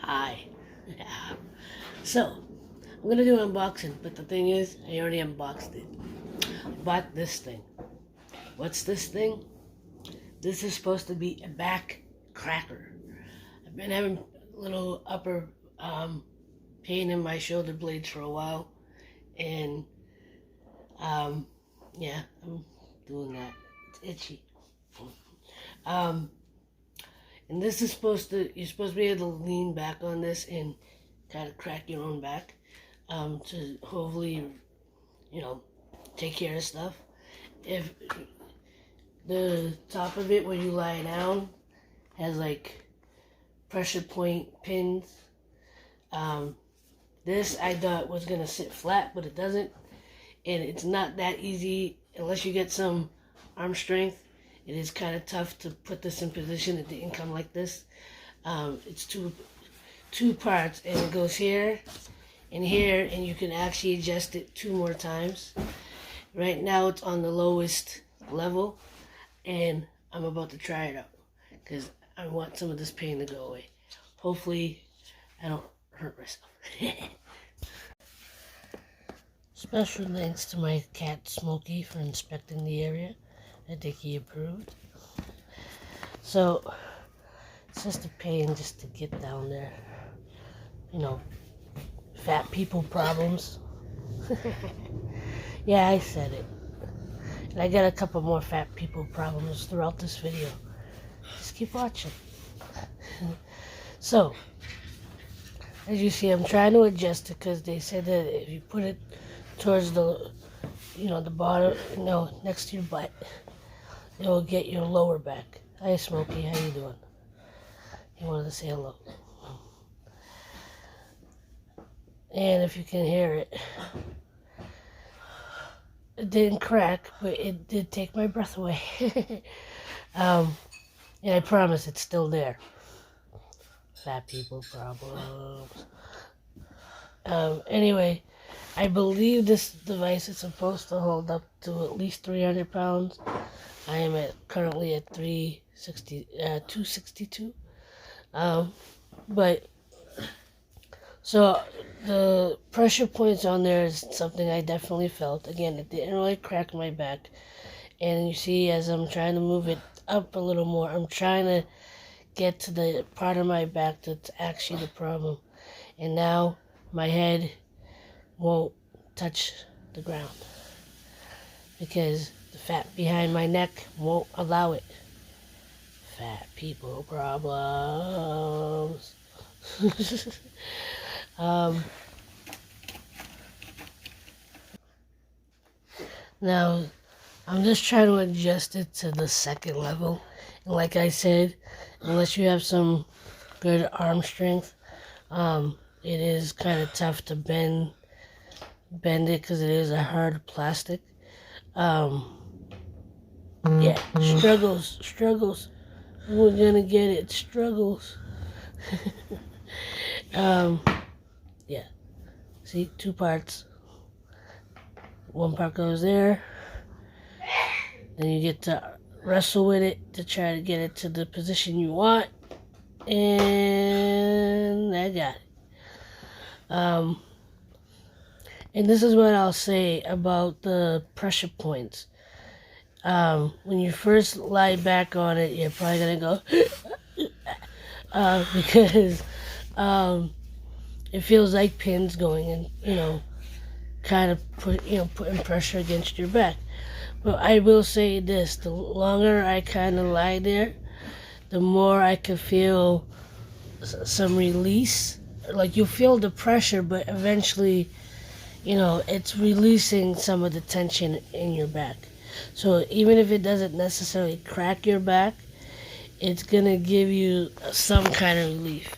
Hi. So, I'm going to do an unboxing, but the thing is, I already unboxed it. I bought this thing. What's this thing? This is supposed to be a back cracker. I've been having a little upper pain in my shoulder blades for a while, and yeah, I'm doing that. It's itchy. And this is you're supposed to be able to lean back on this and kind of crack your own back to hopefully, take care of stuff. If the top of it where you lie down has like pressure point pins, this I thought was going to sit flat, but it doesn't. And it's not that easy unless you get some arm strength. It is kind of tough to put this in position. It didn't come like this. It's two parts, and it goes here and here, and you can actually adjust it 2 more times. Right now it's on the lowest level, and I'm about to try it out because I want some of this pain to go away. Hopefully I don't hurt myself. Special thanks to my cat Smokey for inspecting the area. I think he approved. So, it's just a pain just to get down there. Fat people problems. Yeah, I said it. And I got a couple more fat people problems throughout this video. Just keep watching. So, as you see, I'm trying to adjust it because they said that if you put it towards the bottom, next to your butt, it will get your lower back. Hi, Smokey, how you doing? He wanted to say hello. And if you can hear it, it didn't crack, but it did take my breath away. And I promise it's still there. Fat people problems. Anyway, I believe this device is supposed to hold up to at least 300 pounds. I am currently at 262. So the pressure points on there is something I definitely felt. Again, it didn't really crack my back. And you see, as I'm trying to move it up a little more, I'm trying to get to the part of my back that's actually the problem. And now my head won't touch the ground because the fat behind my neck won't allow it. Fat people problems. Now, I'm just trying to adjust it to the second level. And like I said, unless you have some good arm strength, it is kind of tough to bend it because it is a hard plastic. Yeah, struggles. We're gonna get it, struggles. Yeah, see, 2 parts. 1 part goes there. Then you get to wrestle with it to try to get it to the position you want. And I got it. And this is what I'll say about the pressure points. When you first lie back on it, you're probably gonna go because it feels like pins going in, kind of putting pressure against your back. But I will say this: the longer I kind of lie there, the more I can feel some release. Like you feel the pressure, but eventually, it's releasing some of the tension in your back. So even if it doesn't necessarily crack your back, it's gonna give you some kind of relief.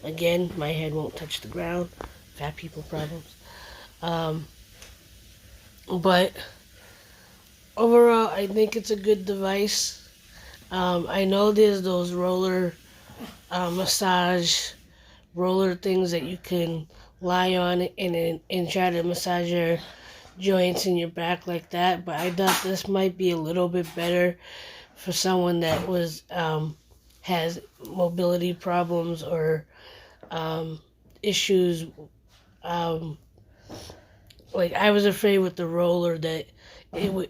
Again, my head won't touch the ground. Fat people problems. But overall, I think it's a good device. I know there's those roller massage roller things that you can lie on and try to massage your joints in your back like that, but I thought this might be a little bit better for someone that was has mobility problems or issues. Um, like I was afraid with the roller that it would,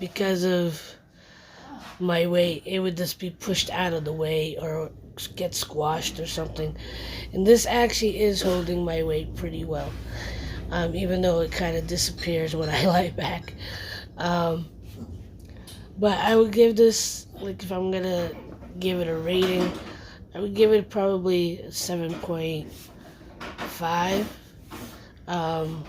because of my weight, it would just be pushed out of the way or get squashed or something. And this actually is holding my weight pretty well, even though it kind of disappears when I lie back. Um, but I would give this, like, if I'm gonna give it a rating, I would give it probably a 7.5. Um,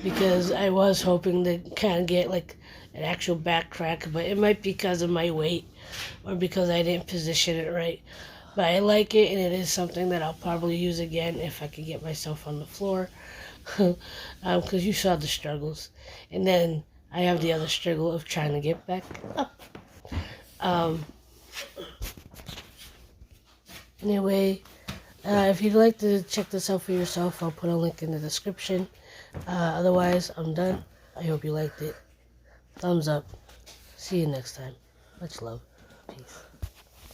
because I was hoping to kind of get like an actual back crack, but it might be because of my weight or because I didn't position it right. But I like it, and it is something that I'll probably use again if I can get myself on the floor. Because you saw the struggles. And then I have the other struggle of trying to get back up. Um, anyway, if you'd like to check this out for yourself, I'll put a link in the description. Otherwise, I'm done. I hope you liked it. Thumbs up. See you next time. Much love. Peace.